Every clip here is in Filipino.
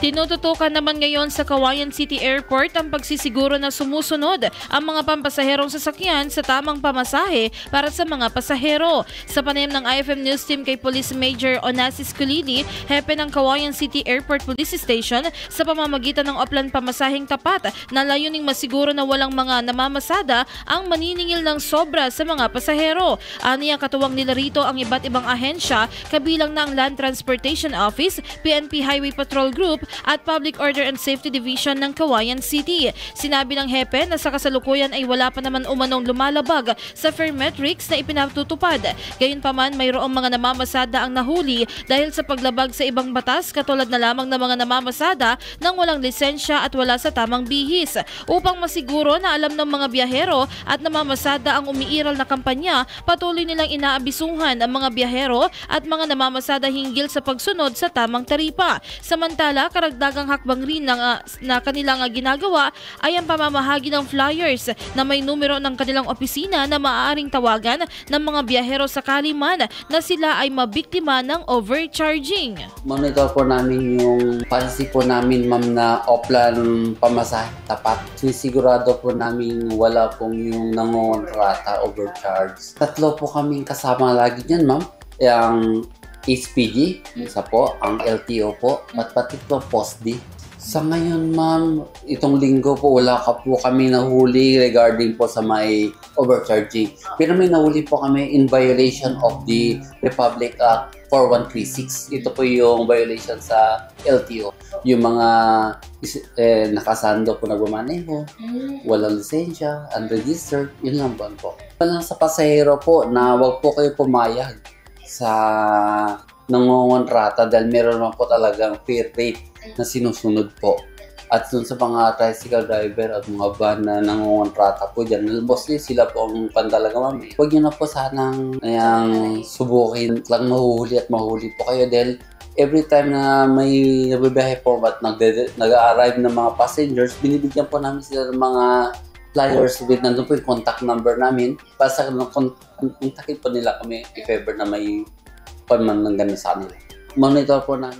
Tinututukan naman ngayon sa Cauayan City Airport ang pagsisiguro na sumusunod ang mga pampasaherong sasakyan sa tamang pamasahe para sa mga pasahero. Sa panayam ng IFM News Team kay Police Major Onassis Culili, hepe ng Cauayan City Airport Police Station, sa pamamagitan ng oplan pamasaheng tapat na layuning masiguro na walang mga namamasada ang maniningil ng sobra sa mga pasahero. Aniya katuwang nila rito ang iba't ibang ahensya kabilang na ang Land Transportation Office, PNP Highway Patrol Group at Public Order and Safety Division ng Cauayan City. Sinabi ng hepe na sa kasalukuyan ay wala pa naman umanong lumalabag sa fare metrics na ipinatutupad. Gayunpaman, mayroong mga namamasada ang nahuli dahil sa paglabag sa ibang batas katulad na lamang ng mga namamasada ng walang lisensya at wala sa tamang bihis. Upang masiguro na alam ng mga biyahero at namamasada ang umiiral na kampanya, patuloy nilang inaabisuhan ang mga biyahero at mga namamasada hinggil sa pagsunod sa tamang taripa. Samantala, karagdagang hakbang rin na kanilang ginagawa ay ang pamamahagi ng flyers na may numero ng kanilang opisina na maaaring tawagan ng mga biyahero sakali man na sila ay mabiktima ng overcharging. Monitor po namin yung policy po namin, ma'am, na oplan pamasahe tapat. Sinisigurado po namin wala pong yung nangongontrata, overcharge. 3 po kaming kasama lagi dyan, ma'am. Yung HPG, isa po, ang LTO po, at pati po POSD. Sa ngayon, ma'am, itong linggo po wala ka po kami nahuli regarding po sa may overcharging. Pero may nahuli po kami in violation of the Republic Act 4136. Ito po yung violation sa LTO. Yung mga nakasando po nagmamaneho, walang lisensya, unregistered, yun lang po. Walang sa pasahero po na wag po kayo pumayag sa nangongontrata dahil meron naman po talagang fair rate na sinusunod po. At dun sa mga tricycle driver at mga van na nangongontrata po dyan, mostly sila po ang pandalaga, ma'am. Huwag nyo na po sanang subukin lang mahuli at mahuli po kayo dahil every time na may nabibiyahe po at nag-arrive ng mga passengers, binibigyan po namin sila ng mga flyers with nandun po yung contact number namin para sa kontakin po nila kami if ever na may panman ng ganun sa kanila. Monitor po namin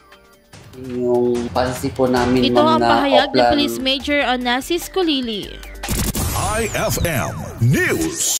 yung policy po namin. Ito ang pahayag ni Police Major Onassis Culili. IFM News.